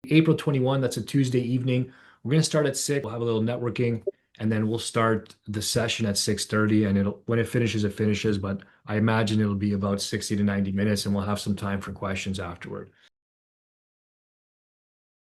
April 21, that's a Tuesday evening. We're going to start at 6. We'll have a little networking and then we'll start the session at 6:30 and it'll when it finishes, it finishes, but I imagine it'll be about 60 to 90 minutes and we'll have some time for questions afterward.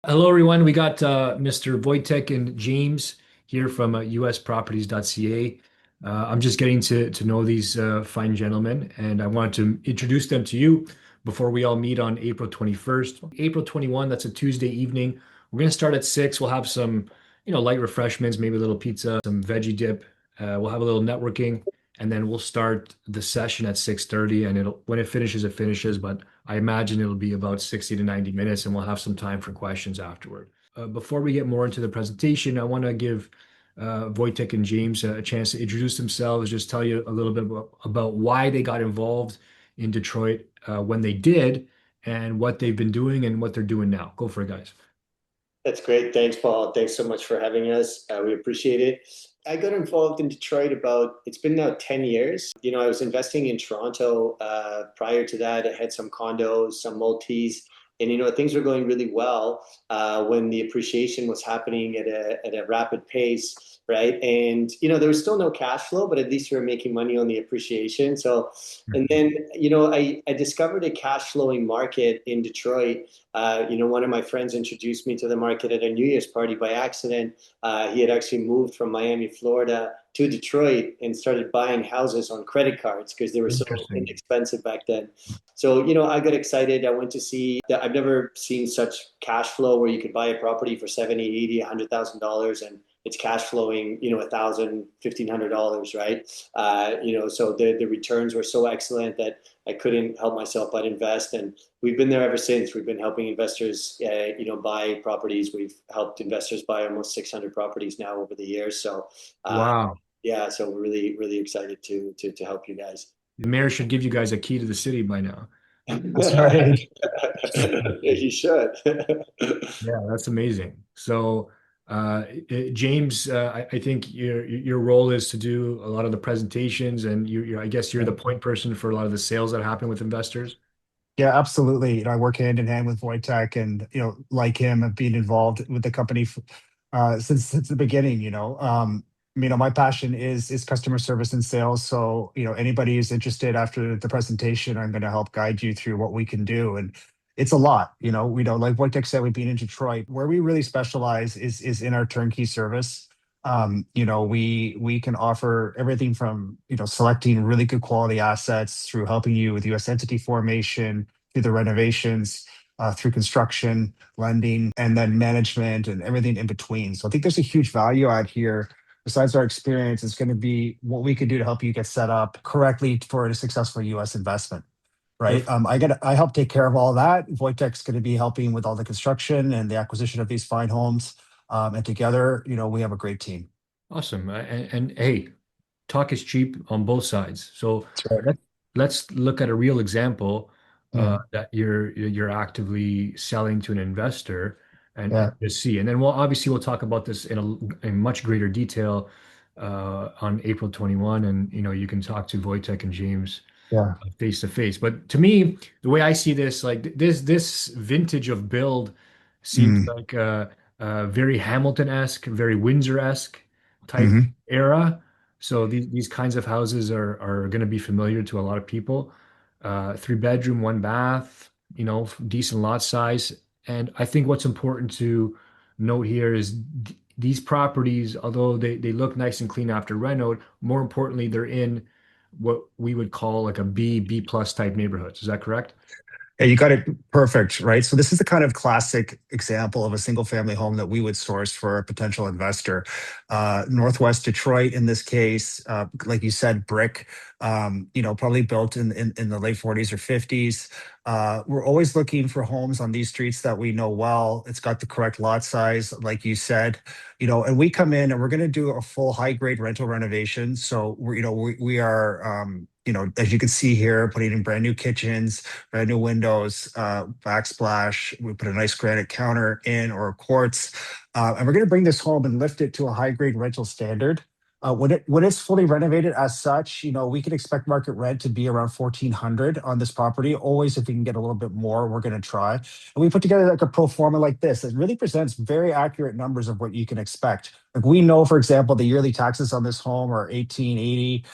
Hello, everyone. We got Mr. Wojtek and James here from usproperties.ca. I'm just getting to know these fine gentlemen, and I want to introduce them to you before we all meet on April 21st. April 21, that's a Tuesday evening. We're going to start at 6. We'll have some, light refreshments, maybe a little pizza, some veggie dip. We'll have a little networking, and then we'll start the session at 6:30, and it'll when it finishes, it finishes, but I imagine it'll be about 60 to 90 minutes, and we'll have some time for questions afterward. Before we get more into the presentation, I want to give Wojtek and James a chance to introduce themselves, just tell you a little bit about why they got involved in Detroit when they did, and what they've been doing and what they're doing now. Go for it, guys. That's great. Thanks, Paul. Thanks so much for having us. We appreciate it. I got involved in Detroit it's been now 10 years. I was investing in Toronto. Prior to that, I had some condos, some multis, and, things were going really well when the appreciation was happening at a rapid pace, right? And, there was still no cash flow, but at least we were making money on the appreciation. So, and then, I discovered a cash flowing market in Detroit. One of my friends introduced me to the market at a New Year's party by accident. He had actually moved from Miami, Florida to Detroit and started buying houses on credit cards because they were so Interesting. inexpensive back then. So, I got excited. I went to see that. I've never seen such cash flow where you could buy a property for 70, 80, $100,000 and it's cash flowing, $1,000, $1,500, right? So the returns were so excellent that I couldn't help myself but invest. And we've been there ever since. We've been helping investors, buy properties. We've helped investors buy almost 600 properties now over the years. So, Wow. yeah, so we're really, really excited to help you guys. The mayor should give you guys a key to the city by now. That's right. You should. Yeah, that's amazing. So, James, I think your role is to do a lot of the presentations, and I guess you're the point person for a lot of the sales that happen with investors. Yeah, absolutely. I work hand in hand with Wojtek, and like him, I've been involved with the company since the beginning. My passion is customer service and sales. So, anybody who's interested after the presentation, I'm going to help guide you through what we can do. And it's a lot. Like Wojtek said, we've been in Detroit. Where we really specialize is in our turnkey service. We can offer everything from selecting really good quality assets through helping you with U.S. entity formation, through the renovations, through construction, lending, and then management and everything in between. So I think there's a huge value add here. Besides our experience, it's going to be what we can do to help you get set up correctly for a successful U.S. investment. Right. I help take care of all that. Wojtek's going to be helping with all the construction and the acquisition of these fine homes. And together, we have a great team. Awesome. And hey, talk is cheap on both sides. So That's right. let's look at a real example Yeah. that you're actively selling to an investor and Yeah. just see. And then we'll talk about this in much greater detail on April 21, and you can talk to Wojtek and James Yeah. face to face. But to me, the way I see this, like this vintage of build seems Mm. like a very Hamilton-esque, very Windsor-esque type Hmm. era. So these kinds of houses are going to be familiar to a lot of people. 3 bedroom, 1 bath, decent lot size. And I think what's important to note here is these properties, although they look nice and clean after reno, more importantly, they're in what we would call like a B plus type neighborhoods. Is that correct? Yeah, you got it perfect, right? So this is the kind of classic example of a single family home that we would source for a potential investor. Northwest Detroit, in this case, like you said, brick, probably built in the late 40s or 50s. We're always looking for homes on these streets that we know well. It's got the correct lot size, like you said, and we come in and we're going to do a full high grade rental renovation. So we are, as you can see here, putting in brand new kitchens, brand new windows, backsplash. We put a nice granite counter in or quartz. And we're going to bring this home and lift it to a high grade rental standard. When it's fully renovated as such, we can expect market rent to be around 1,400 on this property. Always, if we can get a little bit more, we're going to try. And we put together like a pro forma like this. It really presents very accurate numbers of what you can expect. Like we know, for example, the yearly taxes on this home are 1,880.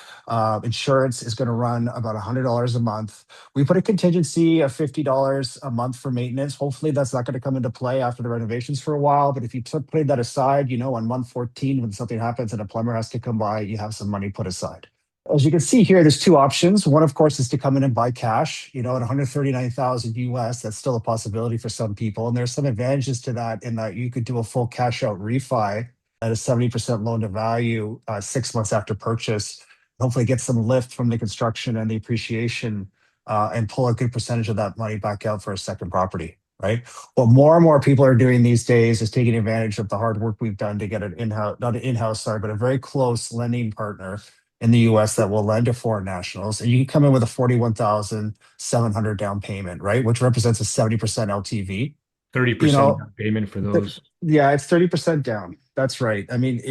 Insurance is going to run about $100 a month. We put a contingency of $50 a month for maintenance. Hopefully, that's not going to come into play after the renovations for a while. But if you put that aside, on month 14, when something happens and a plumber has to come by, you have some money put aside. As you can see here, there's two options. One, of course, is to come in and buy cash, at 139,000 US. That's still a possibility for some people. And there's some advantages to that in that you could do a full cash out refi at a 70% loan to value 6 months after purchase. Hopefully get some lift from the construction and the appreciation and pull a good percentage of that money back out for a second property, right? What more and more people are doing these days is taking advantage of the hard work we've done to get an in-house, not an in-house, sorry, but a very close lending partner in the US that will lend to foreign nationals. And you can come in with a 41,700 down payment, right? Which represents a 70% LTV. You 30% know, down payment for th- those. yeah, it's 30% down. That's right. I mean,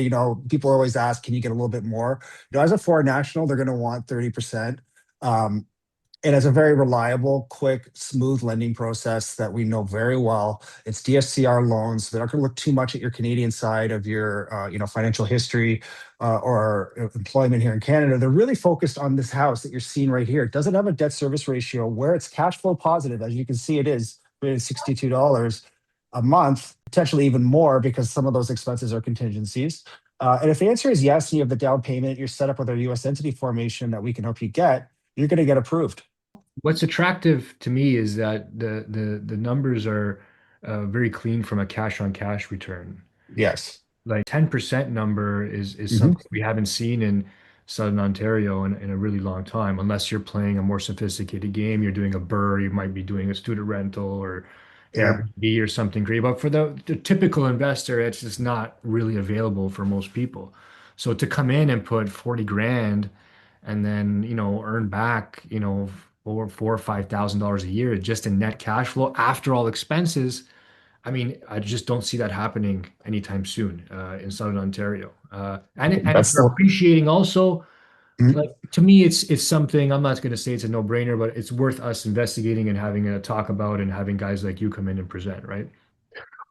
people always ask, can you get a little bit more? As a foreign national, they're going to want 30%. Um, it has a very reliable, quick, smooth lending process that we know very well. It's DSCR loans. They're not going to look too much at your Canadian side of your, financial history or employment here in Canada. They're really focused on this house that you're seeing right here. It doesn't have a debt service ratio where it's cash flow positive, as you can see, it is $62 a month, potentially even more because some of those expenses are contingencies. And if the answer is yes, and you have the down payment, you're set up with our US entity formation that we can help you get, you're going to get approved. What's attractive to me is that the numbers are very clean from a cash on cash return. Yes. Like 10% number is Mhm. something we haven't seen in Southern Ontario in a really long time, unless you're playing a more sophisticated game. You're doing a BRRRR, you might be doing a student rental or Yeah. Airbnb or something great. But for the typical investor, it's just not really available for most people. So to come in and put 40 grand and then, earn back, four or $5,000 a year just in net cash flow after all expenses. I mean, I just don't see that happening anytime soon in Southern Ontario. And if That's you're the appreciating also, Mhm. like to me, it's something I'm not going to say it's a no-brainer, but it's worth us investigating and having a talk about and having guys like you come in and present, right?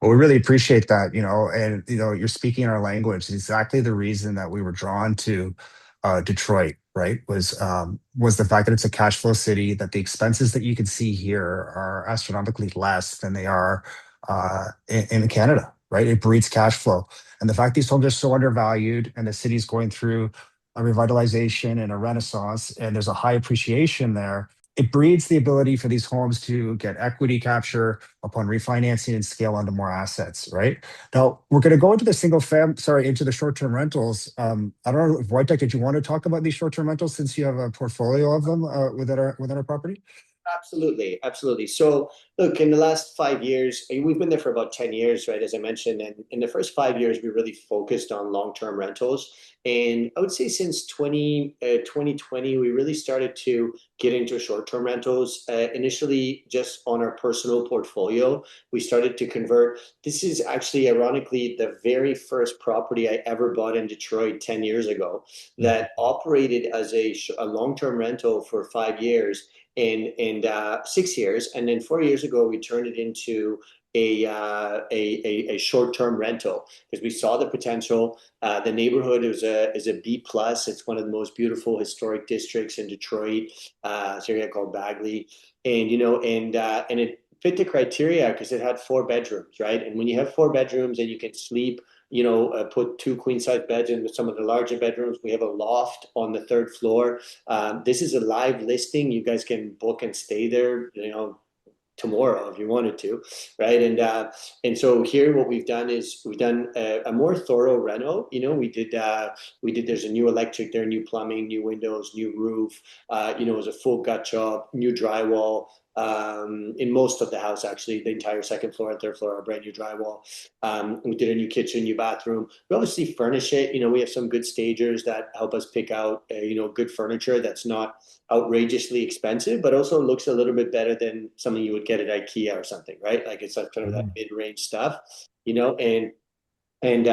Well, we really appreciate that, and you're speaking our language. Exactly the reason that we were drawn to Detroit, right? Was the fact that it's a cash flow city, that the expenses that you can see here are astronomically less than they are in Canada, right? It breeds cash flow. And the fact these homes are so undervalued and the city's going through a revitalization and a renaissance, and there's a high appreciation there, it breeds the ability for these homes to get equity capture upon refinancing and scale onto more assets, right? Now, we're going to go into the into the short-term rentals. I don't know if Wojtek, did you want to talk about these short-term rentals since you have a portfolio of them within our property? Absolutely, absolutely. So, look, in the last 5 years, we've been there for about 10 years, right? As I mentioned, and in the first 5 years, we really focused on long-term rentals. And I would say since 2020, we really started to get into short-term rentals. Initially, just on our personal portfolio, we started to convert. This is actually, ironically, the very first property I ever bought in Detroit 10 years ago that operated as a long-term rental for 5 years and 6 years, and then 4 years ago we turned it into a short-term rental because we saw the potential. The neighborhood is a B plus. It's one of the most beautiful historic districts in Detroit. It's an area called Bagley, and it fit the criteria because it had 4 bedrooms, right? And when you have 4 bedrooms and you can sleep, put 2 queen size beds in with some of the larger bedrooms. We have a loft on the third floor. This is a live listing. You guys can book and stay there, tomorrow if you wanted to, right? And so here, what we've done is we've done a more thorough reno. We did. There's a new electric there, new plumbing, new windows, new roof. It was a full gut job, new drywall. In most of the house, actually, the entire second floor and third floor are brand new drywall. We did a new kitchen, new bathroom. We obviously furnish it. We have some good stagers that help us pick out, good furniture that's not outrageously expensive, but also looks a little bit better than something you would get at IKEA or something, right? Like it's like kind of that Mhm. mid-range stuff, and And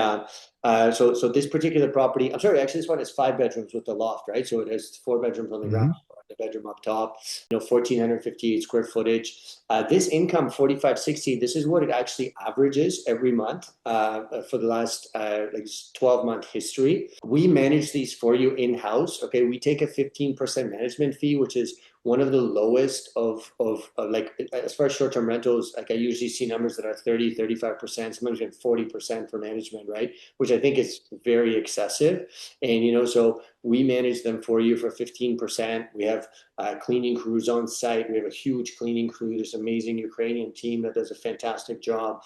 so this particular property, I'm sorry, actually this one has 5 bedrooms with the loft, right? So it has 4 bedrooms on the ground, Hmm. the bedroom up top, 1,458 square footage. This income, 4560, this is what it actually averages every month for the last like 12-month history. We manage these for you in-house. Okay, we take a 15% management fee, which is one of the lowest of like as far as short-term rentals. Like I usually see numbers that are 30, 35%, sometimes even 40% for management, right? Which I think is very excessive. And so we manage them for you for 15%. We have cleaning crews on site. We have a huge cleaning crew, this amazing Ukrainian team that does a fantastic job.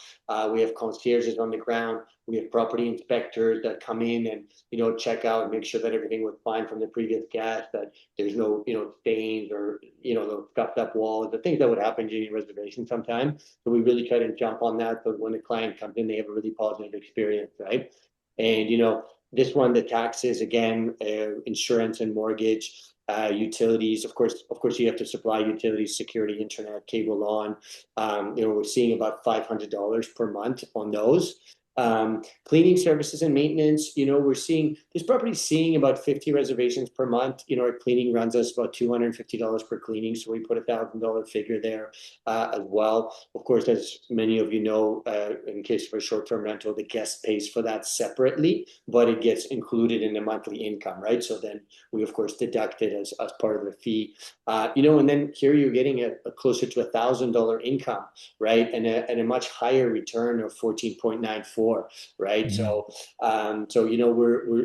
We have concierges on the ground. We have property inspectors that come in and check out and make sure that everything was fine from the previous guest, that there's no stains or the scuffed up walls, the things that would happen during reservation sometimes. So we really try to jump on that, so when the client comes in, they have a really positive experience, right? And this one, the taxes again, insurance and mortgage, utilities. Of course, you have to supply utilities, security, internet, cable on. We're seeing about $500 per month on those. Cleaning services and maintenance, we're seeing this property seeing about 50 reservations per month. Our cleaning runs us about $250 per cleaning, so we put $1,000 figure there as well. Of course, as many of you know, in case of a short-term rental, the guest pays for that separately, but it gets included in the monthly income, right? So then we of course deduct it as part of the fee. And then here you're getting a closer to $1,000 income, right? And a much higher return of 14.94, right? Mhm.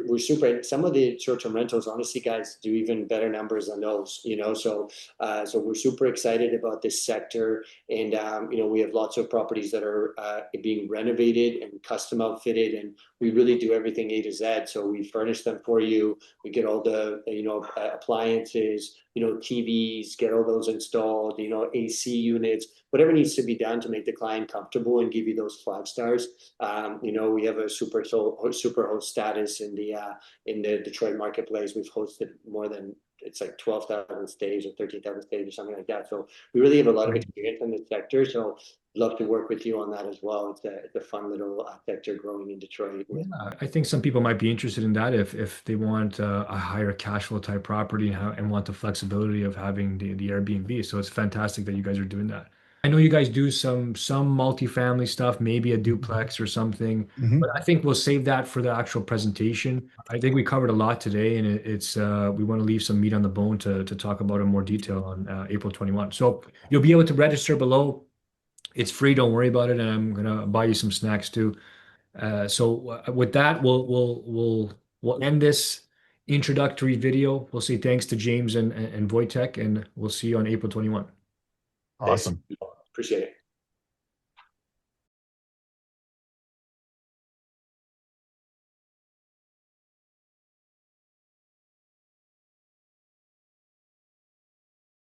We're super. Some of the short-term rentals, honestly, guys, do even better numbers than those. So we're super excited about this sector, and we have lots of properties that are being renovated and custom outfitted, and we really do everything A to Z. So we furnish them for you. We get all the appliances, TVs, get all those installed, AC units, whatever needs to be done to make the client comfortable and give you those 5 stars. We have a super host status in the Detroit marketplace. We've hosted more than, it's like 12,000 stays or 13,000 stays or something like that. So we really have a lot of Great. experience in this sector. So love to work with you on that as well. It's a fun little sector growing in Detroit Yeah, with. I think some people might be interested in that if they want a higher cash flow type property and want the flexibility of having the Airbnb. So it's fantastic that you guys are doing that. I know you guys do some multifamily stuff, maybe a duplex or something, Hmm. but I think we'll save that for the actual presentation. I think we covered a lot today, and it's we want to leave some meat on the bone to talk about in more detail on April 21. So you'll be able to register below. It's free, don't worry about it, and I'm gonna buy you some snacks too. So with that, we'll end this introductory video. We'll say thanks to James and Wojtek, and we'll see you on April 21. Thanks. Awesome. Appreciate it.